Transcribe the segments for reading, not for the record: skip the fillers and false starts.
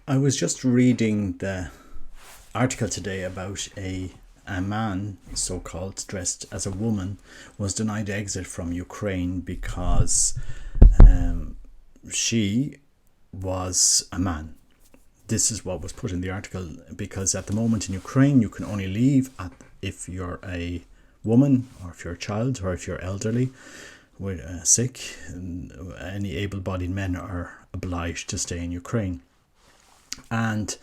I was just reading the article today about a man, so called, dressed as a woman, was denied exit from Ukraine because um, she was a man. This is what was put in the article, because at the moment in Ukraine you can only leave if you're a woman, or if you're a child, or if you're elderly, sick. Any able-bodied men are obliged to stay in Ukraine. And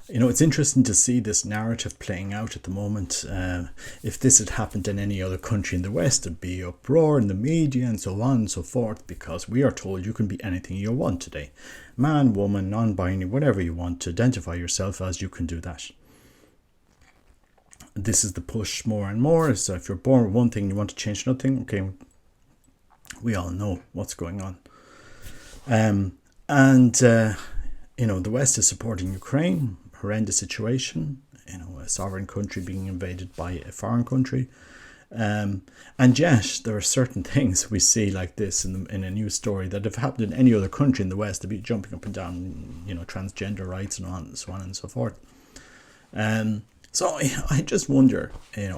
it's interesting to see this narrative playing out at the moment. If this had happened in any other country in the West, there'd be uproar in the media and so on and so forth, because we are told you can be anything you want today. Man, woman, non-binary, whatever you want to identify yourself as, you can do that. This is the push more and more. So if you're born with one thing and you want to change nothing, okay, we all know what's going on. The West is supporting Ukraine, horrendous situation, a sovereign country being invaded by a foreign country. And yet there are certain things we see like this in a news story that have happened in any other country in the West. They'd be jumping up and down, transgender rights and so on and so forth. So I just wonder,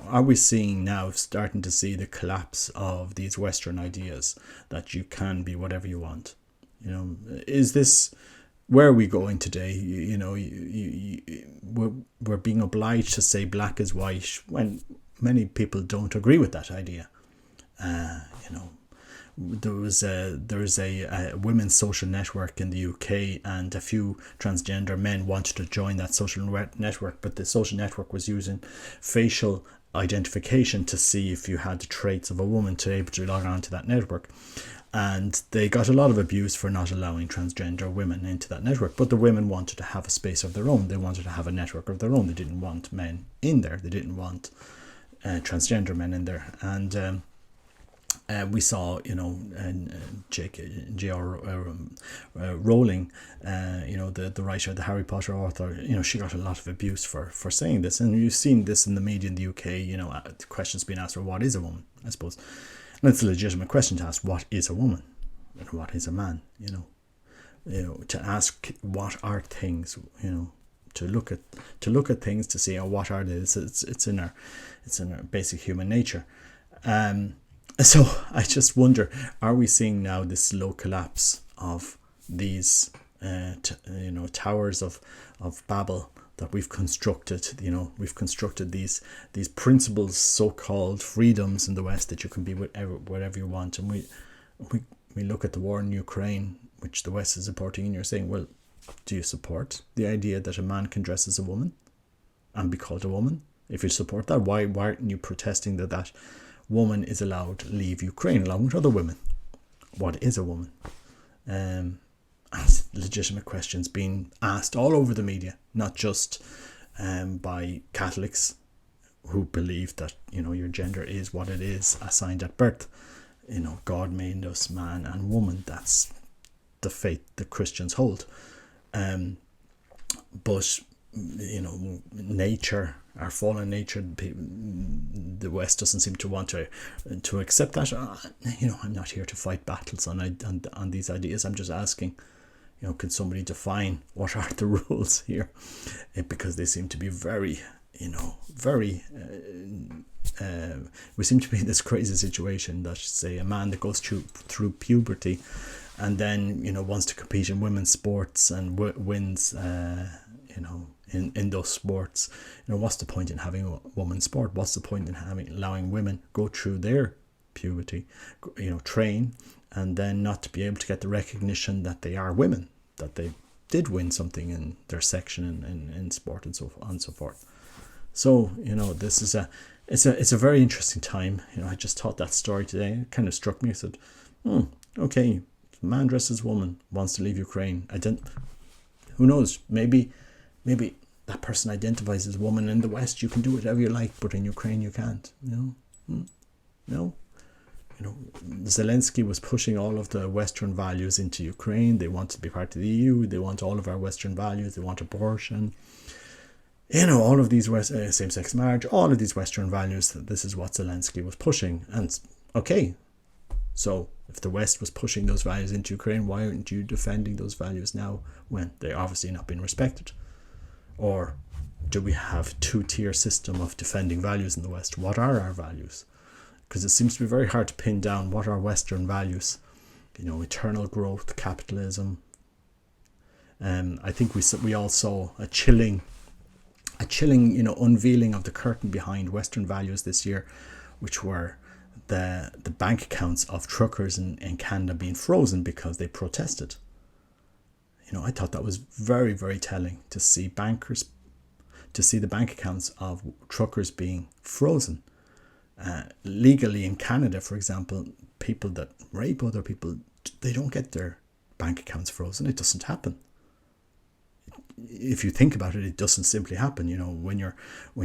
are we starting to see the collapse of these Western ideas that you can be whatever you want? Is this where are we going today? We're being obliged to say black is white when many people don't agree with that idea. There is a women's social network in the UK, and a few transgender men wanted to join that social network, but the social network was using facial identification to see if you had the traits of a woman to be able to log on to that network. And they got a lot of abuse for not allowing transgender women into that network. But the women wanted to have a space of their own. They wanted to have a network of their own. They didn't want men in there. They didn't want transgender men in there. And we saw, J.R. Rowling, the writer, the Harry Potter author, she got a lot of abuse for saying this. And you've seen this in the media in the UK, questions being asked, well, what is a woman, I suppose? And it's a legitimate question to ask, what is a woman and what is a man? To ask what are things, to look at things to see what are they. It's in our basic human nature. So I just wonder, are we seeing now this slow collapse of these towers of Babel that we've constructed? We've constructed these principles, so-called freedoms in the West, that you can be whatever you want. And we look at the war in Ukraine, which the West is supporting, and you're saying, well, do you support the idea that a man can dress as a woman and be called a woman? If you support that, why aren't you protesting that woman is allowed to leave Ukraine along with other women? What is a woman? Legitimate questions being asked all over the media, not just by Catholics who believe that your gender is what it is assigned at birth. God made us man and woman. That's the faith that Christians hold. But nature, our fallen nature, the West doesn't seem to want to accept that. I'm not here to fight battles on these ideas. I'm just asking, can somebody define what are the rules here? Because they seem to be very, we seem to be in this crazy situation that, say, a man that goes through puberty and then wants to compete in women's sports and wins in those sports. What's the point in having a women's sport? What's the point in allowing women go through their puberty, train, and then not to be able to get the recognition that they are women, that they did win something in their section in sport and so on and so forth. So this is it's a very interesting time. I just thought that story today. It kind of struck me. I said, okay, man dressed as woman wants to leave Ukraine. Who knows? Maybe that person identifies as woman. In the West, you can do whatever you like, but in Ukraine, you can't. No. Zelensky was pushing all of the Western values into Ukraine. They want to be part of the EU. They want all of our Western values. They want abortion. All of these same-sex marriage, all of these Western values. This is what Zelensky was pushing. And okay, so If the West was pushing those values into Ukraine, why aren't you defending those values now when they're obviously not being respected? Or do we have two-tier system of defending values in the West? What are our values? Because it seems to be very hard to pin down what are Western values. Eternal growth, capitalism. I think we all saw a chilling, unveiling of the curtain behind Western values this year, which were the bank accounts of truckers in Canada being frozen because they protested. I thought that was very, very telling to see the bank accounts of truckers being frozen. Legally in Canada, for example, people that rape other people, they don't get their bank accounts frozen. It doesn't happen. If you think about it, it doesn't simply happen. When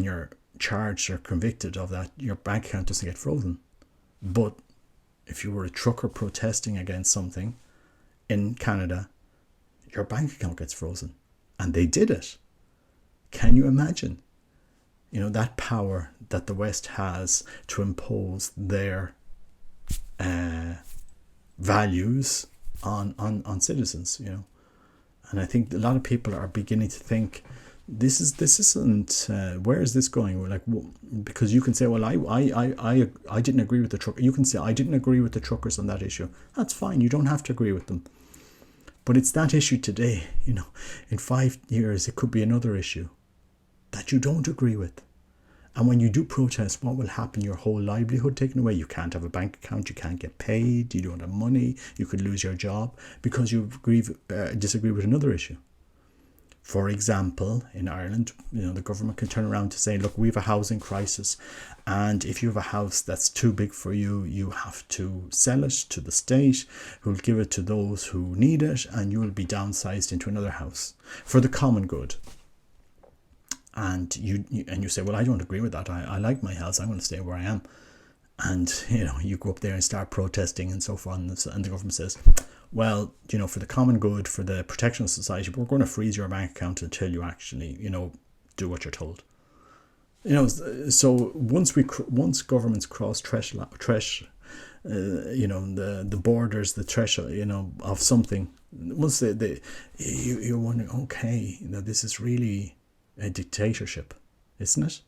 you're charged or convicted of that, your bank account doesn't get frozen. But if you were a trucker protesting against something in Canada, your bank account gets frozen. And they did it. Can you imagine? That power that the West has to impose their values on citizens, And I think a lot of people are beginning to think, this isn't where is this going? Like, because you can say, well, I didn't agree with the truck. You can say, I didn't agree with the truckers on that issue. That's fine. You don't have to agree with them. But it's that issue today. In 5 years, it could be another issue that you don't agree with. And when you do protest, what will happen? Your whole livelihood taken away. You can't have a bank account. You can't get paid. You don't have money. You could lose your job because you disagree with another issue. For example, in Ireland, the government can turn around to say, look, we have a housing crisis. And if you have a house that's too big for you, you have to sell it to the state, who'll give it to those who need it, and you will be downsized into another house for the common good. And you say, well, I don't agree with that. I like my house. I'm going to stay where I am. And, you go up there and start protesting and so forth. And the government says, well, for the common good, for the protection of society, we're going to freeze your bank account until you actually, do what you're told. So once governments cross the borders, the threshold, of something, once you're wondering, okay, this is really a dictatorship, isn't it?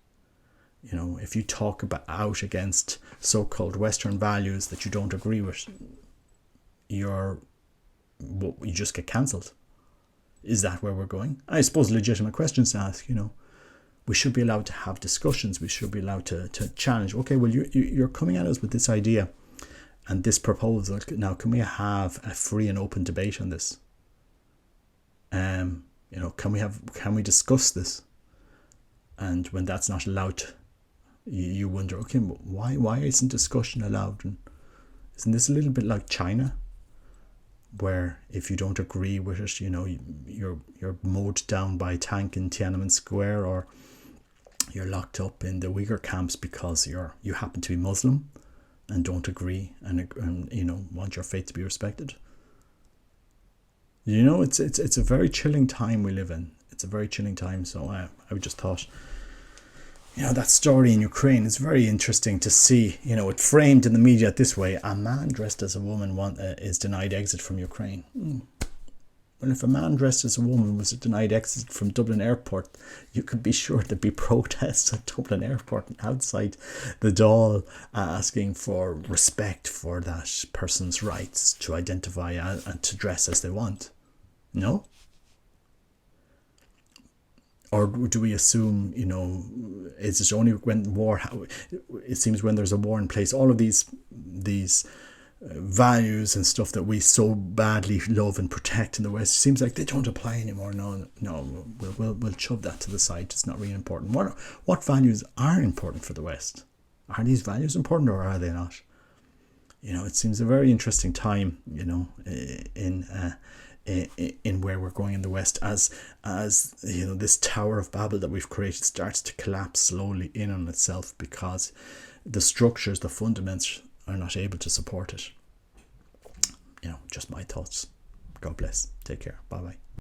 If you talk out against so-called Western values that you don't agree with, you just get cancelled. Is that where we're going? I suppose legitimate questions to ask. We should be allowed to have discussions. We should be allowed to challenge. Okay, well, you're coming at us with this idea and this proposal. Now, can we have a free and open debate on this? Can we discuss this? And when that's not allowed, you wonder, okay, why isn't discussion allowed? And isn't this a little bit like China, where if you don't agree with it, you're mowed down by a tank in Tiananmen Square, or you're locked up in the Uyghur camps because you happen to be Muslim and don't agree and want your faith to be respected. It's a very chilling time we live in. It's a very chilling time. So I just thought, that story in Ukraine is very interesting to see. It framed in the media this way: a man dressed as a woman is denied exit from Ukraine. Well, if a man dressed as a woman was denied exit from Dublin Airport, you could be sure there'd be protests at Dublin Airport and outside the Dáil, asking for respect for that person's rights to identify and to dress as they want. No? Or do we assume, is it only when it seems when there's a war in place, all of these values and stuff that we so badly love and protect in the West, it seems like they don't apply anymore. No, we'll shove that to the side. It's not really important. What values are important for the West? Are these values important or are they not? It seems a very interesting time, in where we're going in the West, as this Tower of Babel that we've created starts to collapse slowly in on itself because the structures, the fundaments are not able to support it. Just my thoughts. God bless. Take care. Bye bye.